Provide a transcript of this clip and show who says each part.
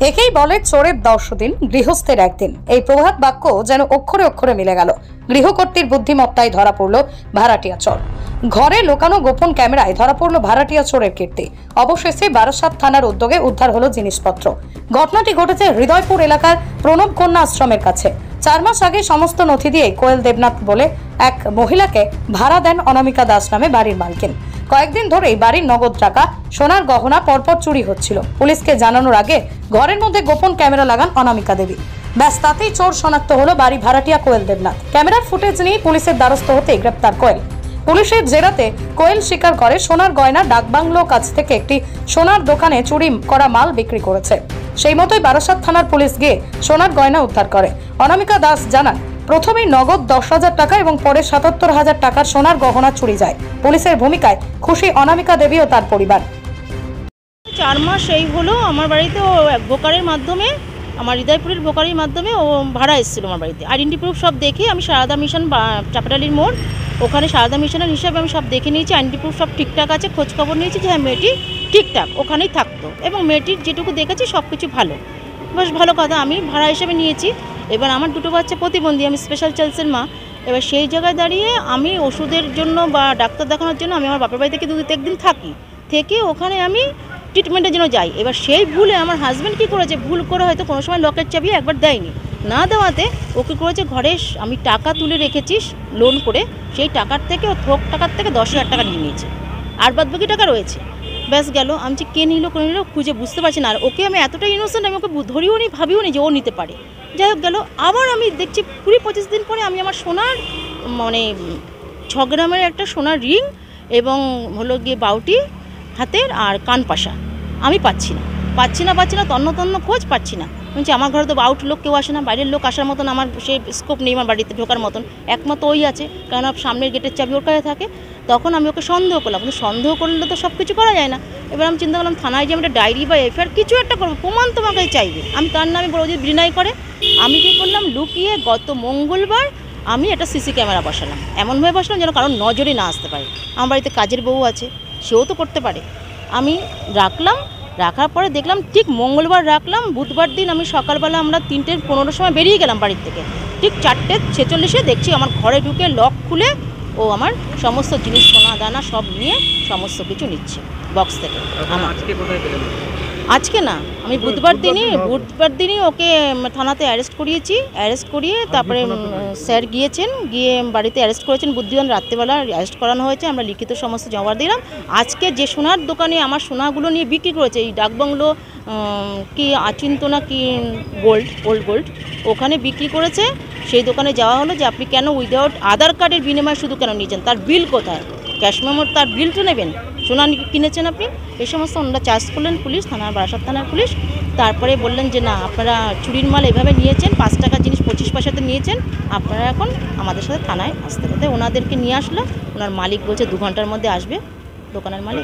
Speaker 1: একেই বলে চোরের 10 দিন গৃহস্থের একদিন। এই প্রভাত বাক্য যেন অক্ষরে অক্ষরে মিলে গেল। গৃহকর্ত্রীর বুদ্ধিমত্তায় ধরা পড়ল ভাড়াটিয়া চোর। ঘরে লোকানো গোপন ক্যামেরায় ধরা পড়ল ভাড়াটিয়া চোরের কীর্তি। অবশেষে বারাসাত থানার উদ্যোগে উদ্ধার হলো জিনিসপত্র। ঘটনাটি ঘটেছে হৃদয়পুর এলাকার প্রণব কন্যা আশ্রমের কাছে। 4 মাস আগে সমস্ত নথি দিয়ে কোয়েল দেবনাথ বলে এক মহিলাকে ভাড়া দেন অনামিকা দাস নামে বাড়ির মালকিন। কয়েকদিন ধরেই বাড়ির নগদ টাকা, সোনার গহনা পরপর চুরি হচ্ছিল। পুলিশকে জানানোর আগে ঘরের মধ্যে গোপন ক্যামেরা লাগান অনামিকা দেবী। ব্যাস তাতেই চোর শনাক্ত হলো বাড়ি ভাড়াটিয়া কোয়েল দেবনাথ। ক্যামেরার ফুটেজ নিয়ে পুলিশের দ্বারস্থ হতে গ্রেপ্তার কোয়েল। পুলিশের জেরাতে কোয়েল স্বীকার করে সোনার গয়না ডাকবাংলো কাছ থেকে একটি সোনার দোকানে চুরি করা মাল বিক্রি করেছে। সেই মতোই বারাসাত থানার পুলিশ গিয়ে সোনার গয়না উদ্ধার করে। অনামিকা দাস জানান, প্রথমেই নগদ 10,000 টাকা এবং পরে 77,000 টাকার সোনার গহনা চুরি যায়। পুলিশের ভূমিকায় খুশি অনামিকা দেবী ও তার পরিবার।
Speaker 2: 4 মাস এই হলো আমার বাড়িতে ও ব্রোকারের মাধ্যমে, আমার হৃদয়পুরের ব্রোকারের মাধ্যমে ও ভাড়া এসেছিলো আমার বাড়িতে। আইডেন্টি প্রুফ সব দেখে আমি সারদা মিশন চাপাটালির মোড়, ওখানে সারদা মিশনের হিসাবে আমি সব দেখে নিয়েছি। আইডেন্টি প্রুফ সব ঠিকঠাক আছে, খোঁজখবর নিয়েছি যে হ্যাঁ মেয়েটি ঠিকঠাক ওখানেই থাকতো এবং মেয়েটির যেটুকু দেখেছি সব কিছু ভালো, বেশ ভালো কথা। আমি ভাড়া হিসেবে নিয়েছি। এবার আমার 2টো বাচ্চা প্রতিবন্ধী, আমি স্পেশাল চাইল্ডসের মা। এবার সেই জায়গায় দাঁড়িয়ে আমি ওষুধের জন্য বা ডাক্তার দেখানোর জন্য আমি আমার বাপের বাড়ি থেকে 2-3 দিন থেকে ওখানে আমি ট্রিটমেন্টের জন্য যাই। এবার সেই ভুলে আমার হাজব্যান্ড কী করেছে, ভুল করে হয়তো কোনো সময় লকের চাবি একবার দেয়নি, না দেওয়াতে ও কী করেছে, ঘরে আমি টাকা তুলে রেখেছিস লোন করে, সেই টাকার থেকে ও থোক টাকার থেকে 10,000 টাকা নিয়ে নিয়েছে, আর বাদবাকি টাকা রয়েছে। ব্যাস গেল। আমি যে কে নিল করে নিল খুঁজে বুঝতে পারছি না। আর ওকে আমি এতটা ইনোসেন্ট, আমি ওকে ধরিও নি, ভাবিও নি যে ও নিতে পারে। যাই হোক গেল। আবার আমি দেখছি 20-25 দিন পরে আমি আমার সোনার 6 গ্রামের একটা সোনার রিং এবং হলো গিয়ে বাউটি হাতের আর কানপাশা আমি পাচ্ছি না তন্ন খোঁজ পাচ্ছি না। বলছি আমার ঘরে তো আউট লোক কেউ আসে না, বাইরের লোক আসার মতন আমার সেই স্কোপ নেই আমার বাড়িতে ঢোকার মতন, একমাত্র ওই আছে, কারণ সামনের গেটের চাবি ওর কাছে থাকে। তখন আমি ওকে সন্দেহ করলাম, কিন্তু সন্দেহ করলে তো সব কিছু করা যায় না। এবার আমি চিন্তা করলাম থানায় যে আমি একটা ডায়েরি বা এফআইআর কিছু একটা করবো, প্রমাণ তোমার কাছে চাইবে। আমি তার নামে বড় যদি বিনাই করে, আমি কী করলাম, লুকিয়ে গত মঙ্গলবার আমি একটা সিসি ক্যামেরা বসালাম, এমনভাবে বসালাম যেন কারণ নজরে না আসতে পারে। আমার বাড়িতে কাজের বউ আছে, সেও তো করতে পারে। আমি রাখার পরে দেখলাম ঠিক মঙ্গলবার রাখলাম, বুধবার দিন আমি সকালবেলা আমরা 3:15 সময় বেরিয়ে গেলাম বাড়ির থেকে। ঠিক 4:46 দেখছি আমার ঘরে ঢুকে লক খুলে ও আমার সমস্ত জিনিস সোনা দানা সব নিয়ে সমস্ত কিছু নিচ্ছে বক্স থেকে। আজকে না, আমি বুধবার দিনই ওকে থানাতে অ্যারেস্ট করিয়ে তারপরে স্যার গিয়ে বাড়িতে অ্যারেস্ট করেছেন বুদ্ধিমান, রাত্রেবেলা অ্যারেস্ট করানো হয়েছে। আমরা লিখিত সমস্ত জমা দিলাম। আজকে যে সোনার দোকানে আমার সোনাগুলো নিয়ে বিক্রি করেছে, এই ডাকবাংলো কি আচিন্তনা কি ওল্ড গোল্ড, ওখানে বিক্রি করেছে। সেই দোকানে যাওয়া হলো যে আপনি কেন উইদাউট আধার কার্ডের বিনিময়ে শুধু কেন নিয়েছেন, তার বিল কোথায়, ক্যাশ মেমোর তার বিল তো নেবেন, সোনা কিনেছেন আপনি, এই সমস্ত ওনারা চার্জ করলেন পুলিশ, বারাসাত থানার পুলিশ। তারপরে বললেন যে না, আপনারা চুরির মাল এভাবে নিয়েছেন, 5 টাকার জিনিস 25 পয়সাতে নিয়েছেন, আপনারা এখন আমাদের সাথে থানায় আসতে হবে। ওনাদেরকে নিয়ে আসলো। ওনার মালিক বলছে 2 ঘন্টার মধ্যে আসবে, দোকানের মালিক।